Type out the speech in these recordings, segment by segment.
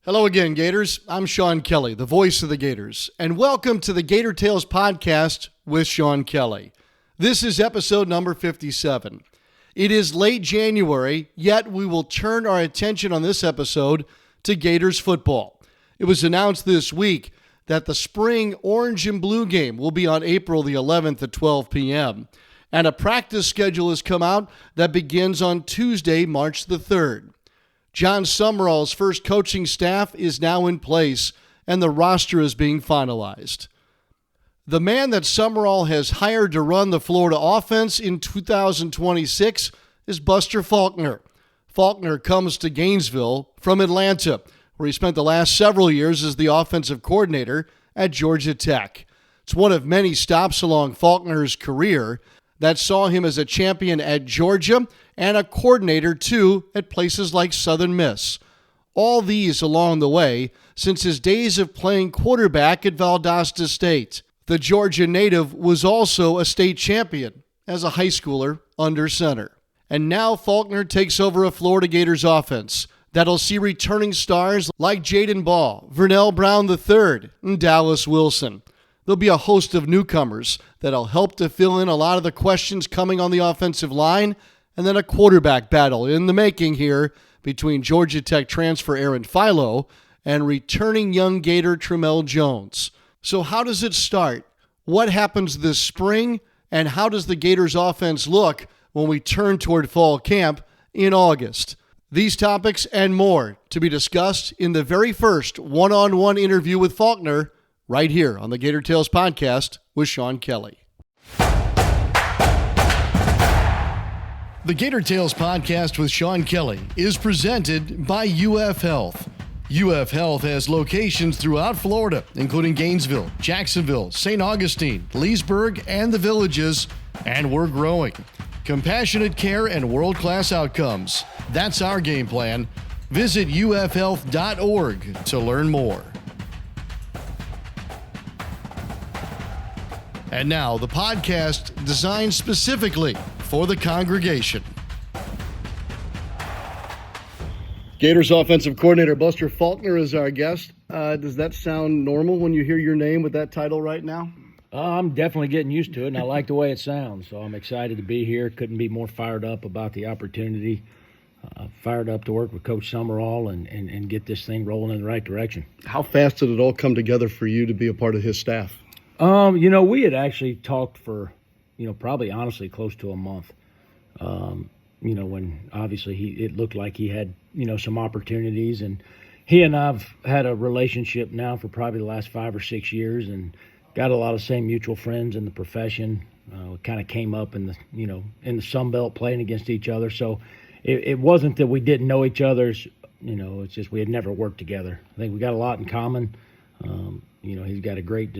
Hello again, Gators. I'm Sean Kelley, the voice of the Gators, and welcome to the Gator Tales podcast with Sean Kelley. This is episode number 57. It is late January, yet we will turn our attention on this episode to Gators football. It was announced this week that the spring orange and blue game will be on April the 11th at 12 p.m., and a practice schedule has come out that begins on Tuesday, March the 3rd. John Sumrall's first coaching staff is now in place, and the roster is being finalized. The man that Sumrall has hired to run the Florida offense in 2026 is Buster Faulkner. Faulkner comes to Gainesville from Atlanta, where he spent the last several years as the offensive coordinator at Georgia Tech. It's one of many stops along Faulkner's career that saw him as a champion at Georgia and a coordinator, too, at places like Southern Miss. All these along the way since his days of playing quarterback at Valdosta State. The Georgia native was also a state champion as a high schooler under center. And now Faulkner takes over a Florida Gators offense that'll see returning stars like Jaden Ball, Vernell Brown III, and Dallas Wilson. There'll be a host of newcomers that'll help to fill in a lot of the questions coming on the offensive line, and then a quarterback battle in the making here between Georgia Tech transfer Aaron Philo and returning young Gator Tramel Jones. So how does it start? What happens this spring? And how does the Gators offense look when we turn toward fall camp in August? These topics and more to be discussed in the very first one-on-one interview with Faulkner right here on the Gator Tales podcast with Sean Kelley. The Gator Tales podcast with Sean Kelley is presented by UF Health. UF Health has locations throughout Florida, including Gainesville, Jacksonville, St. Augustine, Leesburg, and the Villages, and we're growing. Compassionate care and world-class outcomes. That's our game plan. Visit ufhealth.org to learn more. And now, the podcast designed specifically for the congregation. Gators offensive coordinator Buster Faulkner is our guest. Does that sound normal when you hear your name with that title right now? I'm definitely getting used to it, and I like the way it sounds. So I'm excited to be here. Couldn't be more fired up about the opportunity. Fired up to work with Coach Sumrall and get this thing rolling in the right direction. How fast did it all come together for you to be a part of his staff? We had actually talked for, probably honestly close to a month. When obviously it looked like he had, some opportunities, and he and I've had a relationship now for probably the last 5 or 6 years, and got a lot of same mutual friends in the profession. We kind of came up in the Sun Belt playing against each other. So it wasn't that we didn't know each other's, it's just we had never worked together. I think we got a lot in common. He's got a great,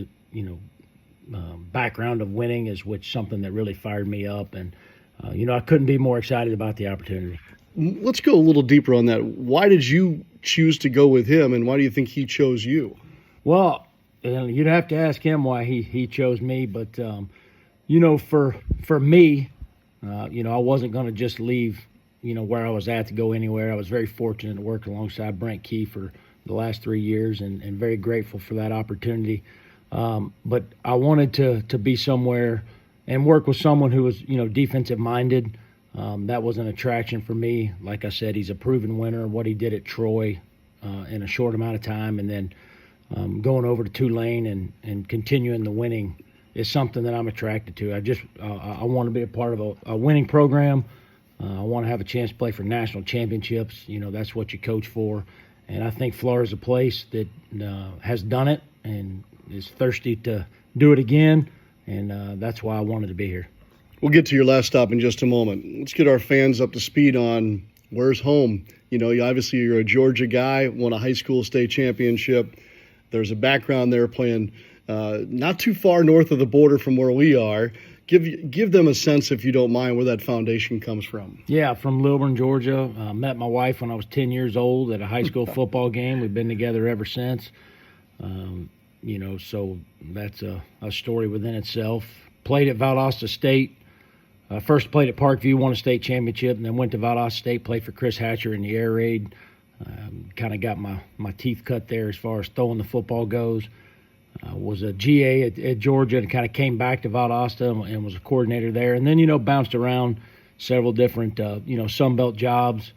background of winning, is which something that really fired me up. And, I couldn't be more excited about the opportunity. Let's go a little deeper on that. Why did you choose to go with him, and why do you think he chose you? Well, you'd have to ask him why he chose me. But, for me, I wasn't going to just leave, where I was at to go anywhere. I was very fortunate to work alongside Brent Key for the last 3 years, and very grateful for that opportunity. But I wanted to be somewhere and work with someone who was, defensive minded. That was an attraction for me. Like I said, he's a proven winner. What he did at Troy in a short amount of time, and then going over to Tulane and continuing the winning is something that I'm attracted to. I want to be a part of a winning program. I want to have a chance to play for national championships. That's what you coach for. And I think Florida's a place that has done it and is thirsty to do it again. And that's why I wanted to be here. We'll get to your last stop in just a moment. Let's get our fans up to speed on where's home. Obviously you're a Georgia guy, won a high school state championship. There's a background there playing not too far north of the border from where we are. Give them a sense, if you don't mind, where that foundation comes from. Yeah, from Lilburn, Georgia. Met my wife when I was 10 years old at a high school football game. We've been together ever since. So that's a story within itself. Played at Valdosta State. First played at Parkview, won a state championship, and then went to Valdosta State, played for Chris Hatcher in the air raid. Kind of got my teeth cut there as far as throwing the football goes. Was a GA at Georgia and kind of came back to Valdosta and was a coordinator there. And then, bounced around several different, Sun Belt jobs,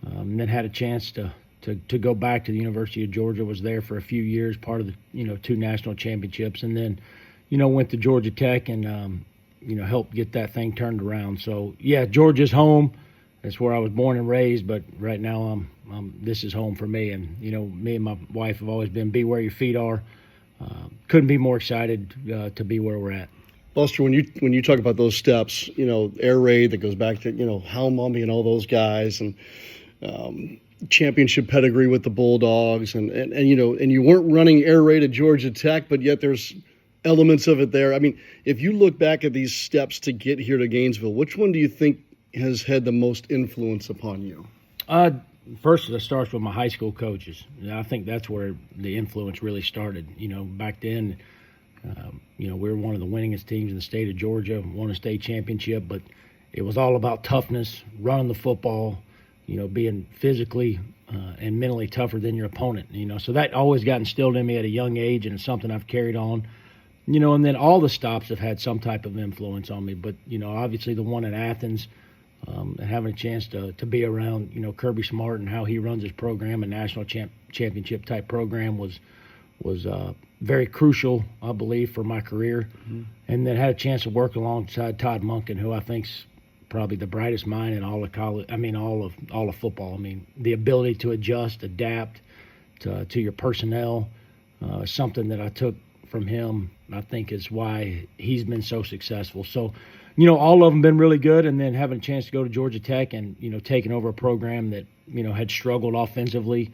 and then had a chance to go back to the University of Georgia. Was there for a few years, part of the, 2 national championships. And then, went to Georgia Tech and, helped get that thing turned around. So, yeah, Georgia's home. That's where I was born and raised, but right now this is home for me. And, me and my wife have always been be where your feet are. Couldn't be more excited to be where we're at. Buster, when you talk about those steps, air raid that goes back to, Hal Mumby and all those guys and championship pedigree with the Bulldogs and you weren't running air raid at Georgia Tech, but yet there's elements of it there. I mean, if you look back at these steps to get here to Gainesville, which one do you think has had the most influence upon you? First, it starts with my high school coaches. I think that's where the influence really started. Back then, we were one of the winningest teams in the state of Georgia, won a state championship, but it was all about toughness, running the football, being physically and mentally tougher than your opponent. So that always got instilled in me at a young age, and it's something I've carried on. And then all the stops have had some type of influence on me. But, obviously the one in Athens, and having a chance to be around, Kirby Smart and how he runs his program, a national championship type program was very crucial, I believe, for my career. Mm-hmm. And then had a chance to work alongside Todd Monken, who I think's probably the brightest mind in all of college. I mean, all of football. I mean, the ability to adjust, adapt to your personnel, something that I took from him, I think is why he's been so successful. So, all of them been really good, and then having a chance to go to Georgia Tech and, taking over a program that, had struggled offensively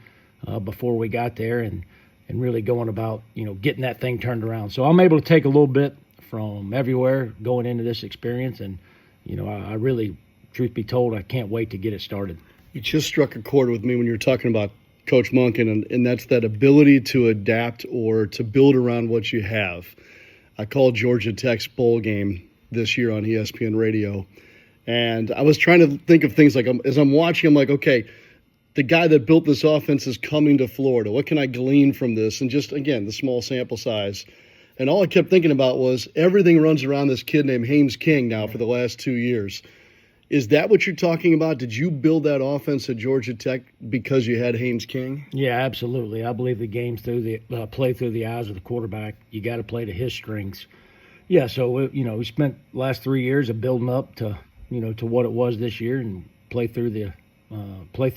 before we got there and really going about, getting that thing turned around. So I'm able to take a little bit from everywhere going into this experience, and, I really, truth be told, I can't wait to get it started. You just struck a chord with me when you were talking about Coach Monken, and that's that ability to adapt or to build around what you have. I called Georgia Tech's bowl game this year on ESPN radio, and I was trying to think of things like, as I'm watching, I'm like, okay, the guy that built this offense is coming to Florida. What can I glean from this? And just, again, the small sample size. And all I kept thinking about was everything runs around this kid named Haynes King now for the last 2 years. Is that what you're talking about? Did you build that offense at Georgia Tech because you had Haynes King? Yeah, absolutely. I believe the game's play through the eyes of the quarterback. You got to play to his strengths. Yeah, so we spent the last 3 years of building up to to what it was this year and play through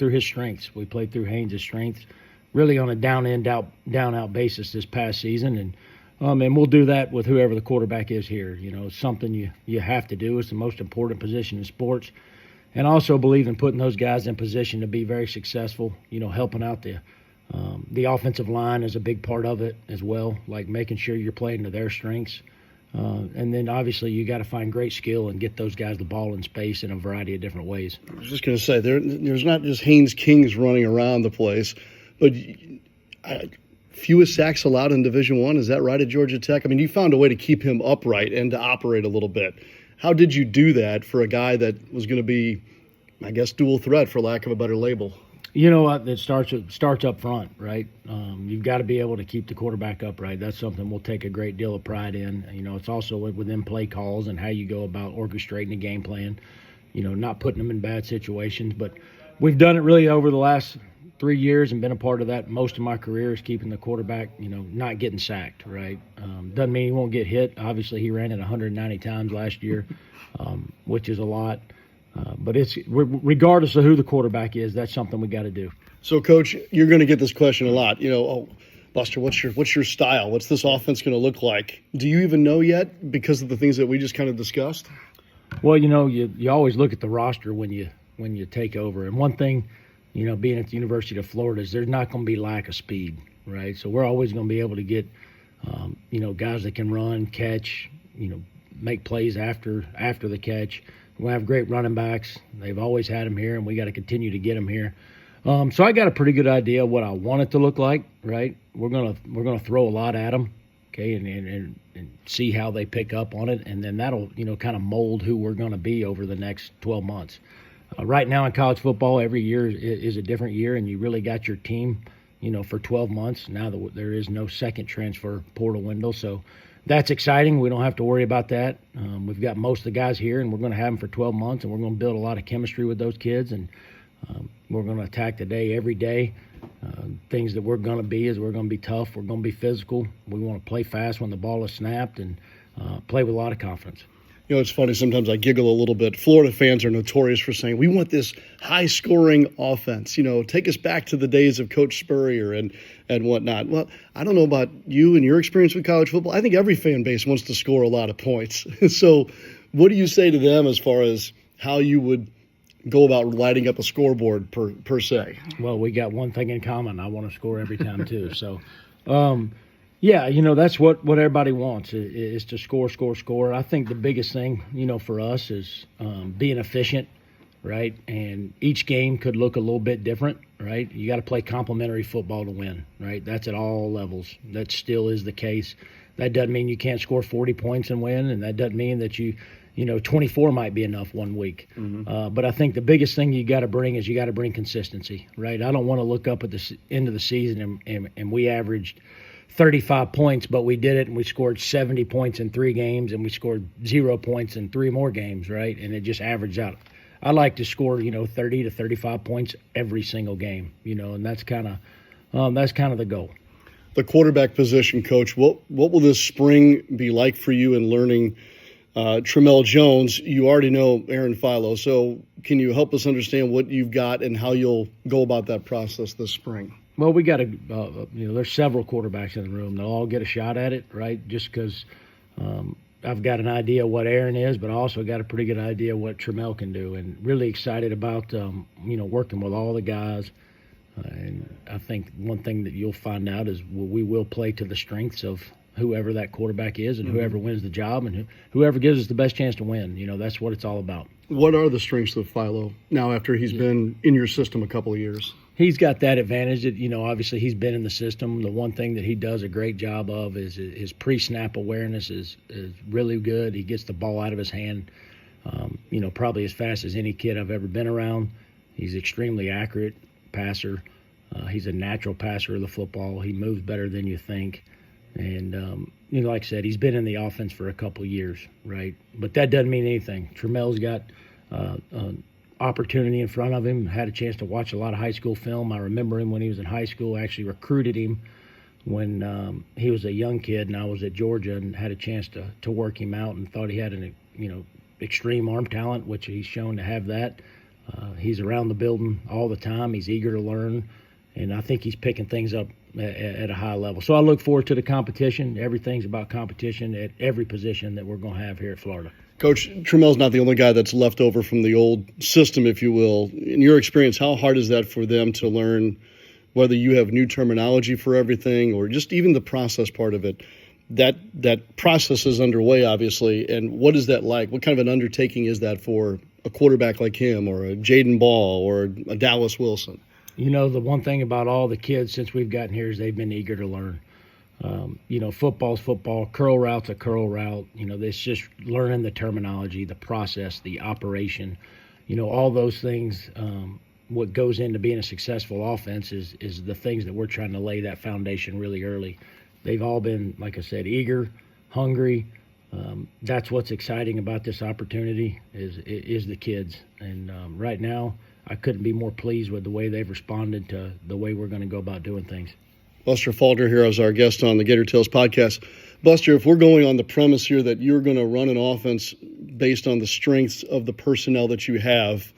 his strengths. We played through Haynes' strengths, really on a down out basis this past season, and we'll do that with whoever the quarterback is here. It's something you have to do. It's the most important position in sports, and I also believe in putting those guys in position to be very successful. Helping out the offensive line is a big part of it as well, like making sure you're playing to their strengths. And then obviously you got to find great skill and get those guys the ball in space in a variety of different ways. I was just going to say, there's not just Haynes Kings running around the place, but fewest sacks allowed in Division I. Is that right at Georgia Tech? I mean, you found a way to keep him upright and to operate a little bit. How did you do that for a guy that was going to be, I guess, dual threat, for lack of a better label? It starts up front, right? You've got to be able to keep the quarterback upright. That's something we'll take a great deal of pride in. It's also within play calls and how you go about orchestrating a game plan, not putting them in bad situations. But we've done it really over the last 3 years and been a part of that most of my career is keeping the quarterback, not getting sacked, right? Doesn't mean he won't get hit. Obviously, he ran it 190 times last year, which is a lot. But it's regardless of who the quarterback is, that's something we got to do. So, Coach, you're going to get this question a lot. Buster, what's your style? What's this offense going to look like? Do you even know yet because of the things that we just kind of discussed? Well, you always look at the roster when you take over. And one thing, being at the University of Florida is there's not going to be lack of speed, right? So we're always going to be able to get, guys that can run, catch, make plays after the catch. We have great running backs. They've always had them here, and we got to continue to get them here. So I got a pretty good idea of what I want it to look like. Right, we're gonna throw a lot at them, okay, and see how they pick up on it, and then that'll kind of mold who we're gonna be over the next 12 months. Right now in college football, every year is a different year, and you really got your team, for 12 months. Now that there is no second transfer portal window, so that's exciting. We don't have to worry about that. We've got most of the guys here, and we're going to have them for 12 months, and we're going to build a lot of chemistry with those kids, and we're going to attack the day every day. Things that we're going to be is we're going to be tough. We're going to be physical. We want to play fast when the ball is snapped and play with a lot of confidence. It's funny, sometimes I giggle a little bit. Florida fans are notorious for saying, we want this high-scoring offense. Take us back to the days of Coach Spurrier and whatnot. Well, I don't know about you and your experience with college football. I think every fan base wants to score a lot of points. So what do you say to them as far as how you would go about lighting up a scoreboard per se? Well, we got one thing in common. I want to score every time, too. So, yeah, that's what everybody wants is to score. I think the biggest thing, for us is being efficient, right? And each game could look a little bit different, right? You got to play complementary football to win, right? That's at all levels. That still is the case. That doesn't mean you can't score 40 points and win, and that doesn't mean that 24 might be enough one week. Mm-hmm. But I think the biggest thing you got to bring is you got to bring consistency, right? I don't want to look up at the end of the season and we averaged 35 points, but we did it and we scored 70 points in 3 games and we scored 0 points in 3 more games, right? And it just averaged out. I like to score, 30 to 35 points every single game, and that's kind of the goal. The quarterback position, Coach, what will this spring be like for you in learning Tramell Jones? You already know Aaron Philo, so can you help us understand what you've got and how you'll go about that process this spring? Well, we got to, there's several quarterbacks in the room. They'll all get a shot at it, right? Just because I've got an idea what Aaron is, but I also got a pretty good idea what Tramell can do, and really excited about, working with all the guys. And I think one thing that you'll find out is we will play to the strengths of whoever that quarterback is and whoever wins the job and whoever gives us the best chance to win. That's what it's all about. What are the strengths of Philo now after he's been in your system a couple of years? He's got that advantage that, obviously he's been in the system. The one thing that he does a great job of is his pre-snap awareness is really good. He gets the ball out of his hand, probably as fast as any kid I've ever been around. He's extremely accurate passer. He's a natural passer of the football. He moves better than you think. And, like I said, he's been in the offense for a couple years, right? But that doesn't mean anything. Tramell's got opportunity in front of him. Had a chance to watch a lot of high school film. I remember him when he was in high school. I actually recruited him when he was a young kid, and I was at Georgia and had a chance to work him out and thought he had an extreme arm talent, which he's shown to have that. He's around the building all the time. He's eager to learn, and I think he's picking things up at a high level. So I look forward to the competition. Everything's about competition at every position that we're going to have here at Florida. Coach, Tramell's not the only guy that's left over from the old system, if you will. In your experience, how hard is that for them to learn, whether you have new terminology for everything or just even the process part of it? That process is underway, obviously, and what is that like? What kind of an undertaking is that for a quarterback like him or a Jaden Ball or a Dallas Wilson? The one thing about all the kids since we've gotten here is they've been eager to learn. Football's football, curl route's a curl route. It's just learning the terminology, the process, the operation, all those things. What goes into being a successful offense is the things that we're trying to lay that foundation really early. They've all been, like I said, eager, hungry. That's what's exciting about this opportunity is the kids. And right now, I couldn't be more pleased with the way they've responded to the way we're going to go about doing things. Buster Faulkner here as our guest on the Gator Tales podcast. Buster, if we're going on the premise here that you're going to run an offense based on the strengths of the personnel that you have,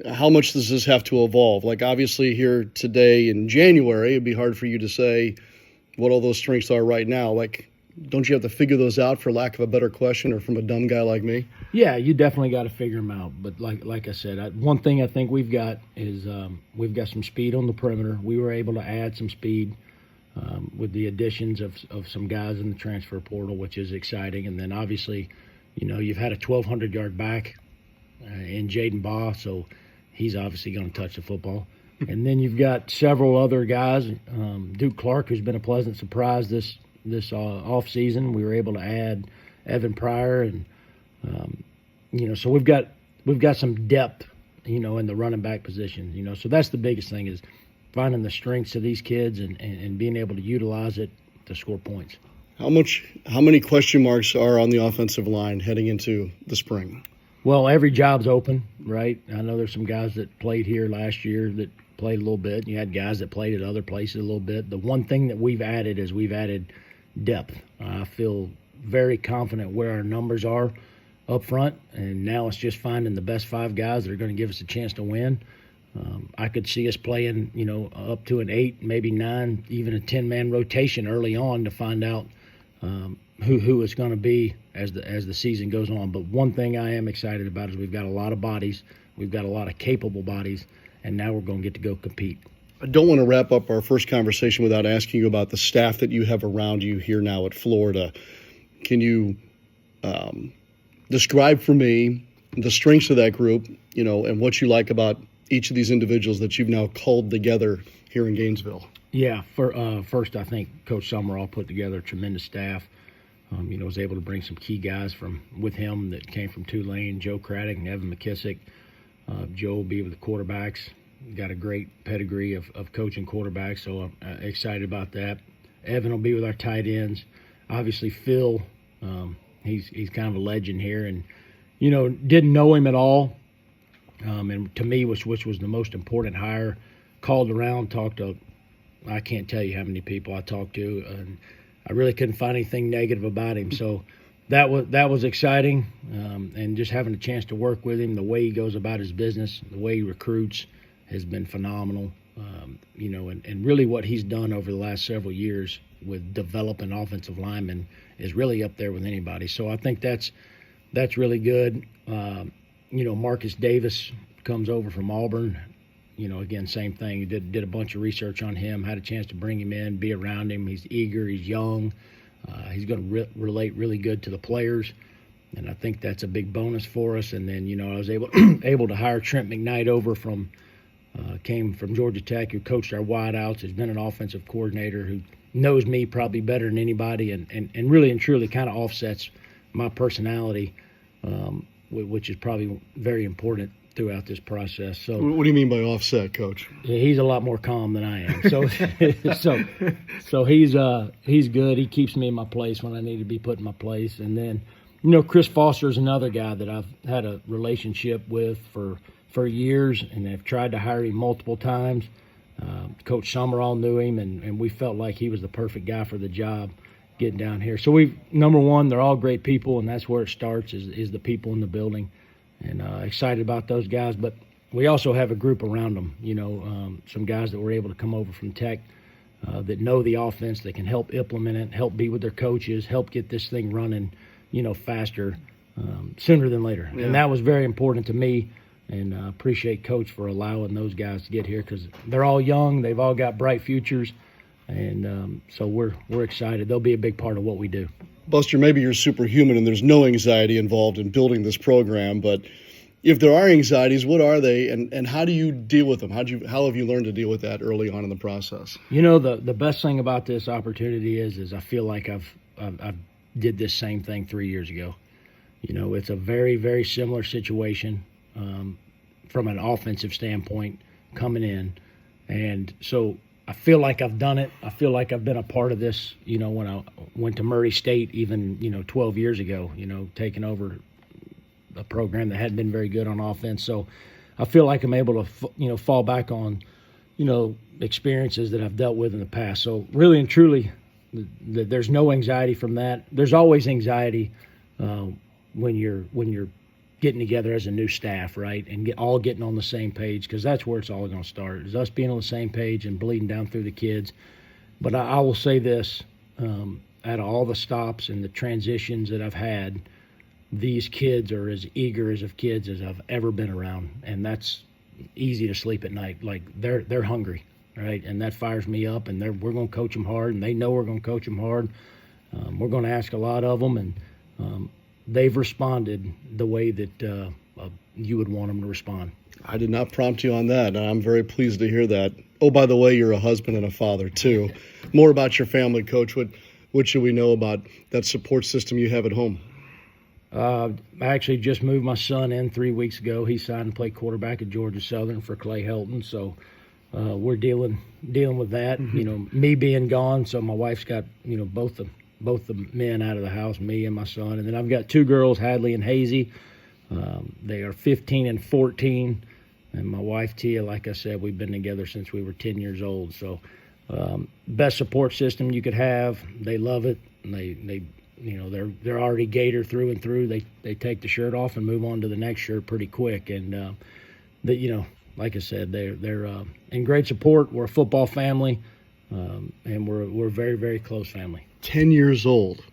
how much does this have to evolve? Like, obviously here today in January, it'd be hard for you to say what all those strengths are right now. Like, don't you have to figure those out, for lack of a better question, or from a dumb guy like me? Yeah, you definitely got to figure them out. But like I said, one thing I think we've got is we've got some speed on the perimeter. We were able to add some speed with the additions of some guys in the transfer portal, which is exciting. And then obviously, you've had a 1,200-yard back in Jaden Baugh, so he's obviously going to touch the football. And then you've got several other guys, Duke Clark, who's been a pleasant surprise this off season. We were able to add Evan Pryor, and so we've got some depth in the running back position. So that's the biggest thing, is finding the strengths of these kids and being able to utilize it to score points. How many question marks are on the offensive line heading into the spring? Well, every job's open, right? I know there's some guys that played here last year that played a little bit. You had guys that played at other places a little bit. The one thing that we've added is we've added depth. I feel very confident where our numbers are up front, and now it's just finding the best 5 guys that are going to give us a chance to win. I could see us playing, up to an 8, maybe 9, even a 10-man rotation early on to find out who it's going to be as the season goes on. But one thing I am excited about is we've got a lot of bodies, we've got a lot of capable bodies, and now we're going to get to go compete. I don't want to wrap up our first conversation without asking you about the staff that you have around you here now at Florida. Can you describe for me the strengths of that group, and what you like about each of these individuals that you've now culled together here in Gainesville? Yeah, first I think Coach Sumrall put together a tremendous staff. Was able to bring some key guys with him that came from Tulane, Joe Craddock and Evan McKissick. Joe will be with the quarterbacks. Got a great pedigree of coaching quarterbacks, so I'm excited about that. Evan will be with our tight ends. Obviously, Phil, he's kind of a legend here, and didn't know him at all. And to me, which was the most important hire, called around, talked to, I can't tell you how many people I talked to, and I really couldn't find anything negative about him. So that was exciting, and just having a chance to work with him, the way he goes about his business, the way he recruits has been phenomenal. And really what he's done over the last several years with developing offensive linemen is really up there with anybody. So I think that's really good. Marcus Davis comes over from Auburn. Again, same thing. Did a bunch of research on him, had a chance to bring him in, be around him. He's eager, he's young. He's going to relate really good to the players, and I think that's a big bonus for us. And then, I was able to hire Trent McKnight over came from Georgia Tech, who coached our wideouts, has been an offensive coordinator, who knows me probably better than anybody, and really and truly kind of offsets my personality, which is probably very important throughout this process. So, what do you mean by offset, Coach? He's a lot more calm than I am. So he's good. He keeps me in my place when I need to be put in my place. And then, Chris Foster is another guy that I've had a relationship with for years, and I've tried to hire him multiple times. Coach Sumrall knew him, and we felt like he was the perfect guy for the job getting down here. So number one, they're all great people, and that's where it starts is the people in the building. And excited about those guys. But we also have a group around them, some guys that were able to come over from Tech that know the offense, that can help implement it, help be with their coaches, help get this thing running, faster, sooner than later. Yeah. And that was very important to me, and I appreciate Coach for allowing those guys to get here, because they're all young, they've all got bright futures, and so we're excited. They'll be a big part of what we do. Buster, maybe you're superhuman and there's no anxiety involved in building this program, but if there are anxieties, what are they, and how do you deal with them? How have you learned to deal with that early on in the process? The best thing about this opportunity is I feel like I've did this same thing 3 years ago. It's a very, very similar situation from an offensive standpoint coming in, and so I feel like I've done it. I feel like I've been a part of this, when I went to Murray State even, 12 years ago, taking over a program that hadn't been very good on offense. So I feel like I'm able to, fall back on, experiences that I've dealt with in the past. So really and truly, there's no anxiety from that. There's always anxiety when you're getting together as a new staff, right, and all getting on the same page, because that's where it's all going to start, is us being on the same page and bleeding down through the kids. But I will say this, out of all the stops and the transitions that I've had, these kids are as eager as of kids as I've ever been around, and that's easy to sleep at night. Like, they're hungry, right, and that fires me up, and we're going to coach them hard, and they know we're going to coach them hard. We're going to ask a lot of them, and they've responded the way that you would want them to respond. I did not prompt you on that, and I'm very pleased to hear that. Oh, by the way, you're a husband and a father, too. More about your family, Coach. What should we know about that support system you have at home? I actually just moved my son in 3 weeks ago. He signed to play quarterback at Georgia Southern for Clay Helton, so we're dealing with that. Me being gone, so my wife's got both the men out of the house, me and my son, and then I've got 2 girls, Hadley and Hazy. They are 15 and 14, and my wife Tia, like I said, we've been together since we were 10 years old. So best support system you could have. They love it, and they're already Gator through and through. They take the shirt off and move on to the next shirt pretty quick, and like I said, they're in great support. We're a football family, and we're a very, very close family. 10 years old,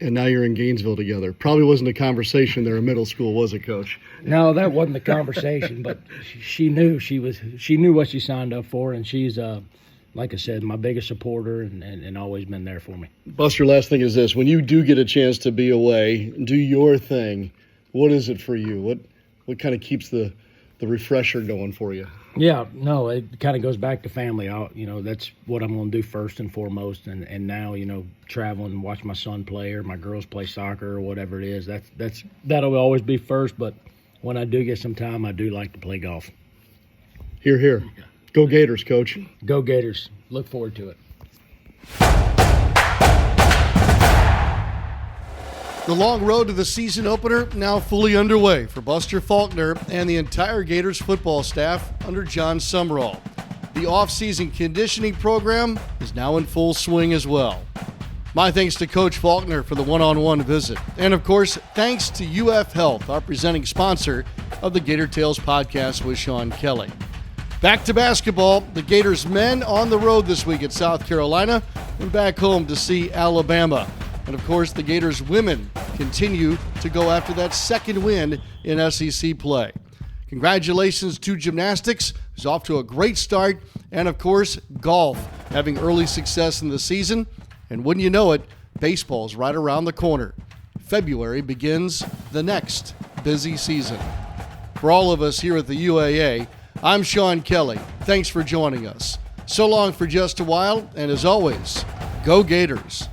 and now you're in Gainesville together. Probably wasn't a conversation there in middle school, was it, Coach? No, that wasn't the conversation, but she knew what she signed up for, and she's like I said, my biggest supporter and always been there for me. Buster, last thing is this. When you do get a chance to be away, do your thing, what is it for you? What kind of keeps the refresher going for you? Yeah, no, it kind of goes back to family. That's what I'm going to do first and foremost. And now, traveling and watch my son play or my girls play soccer or whatever it is, that'll always be first. But when I do get some time, I do like to play golf. Hear, hear. Go Gators, Coach. Go Gators. Look forward to it. The long road to the season opener now fully underway for Buster Faulkner and the entire Gators football staff under John Sumrall. The off-season conditioning program is now in full swing as well. My thanks to Coach Faulkner for the one-on-one visit. And of course, thanks to UF Health, our presenting sponsor of the Gator Tales podcast with Sean Kelley. Back to basketball, the Gators men on the road this week at South Carolina and back home to see Alabama. And of course, the Gators women continue to go after that second win in SEC play. Congratulations to gymnastics, who's off to a great start, and of course, golf, having early success in the season. And wouldn't you know it, baseball's right around the corner. February begins the next busy season. For all of us here at the UAA, I'm Sean Kelley. Thanks for joining us. So long for just a while, and as always, go Gators.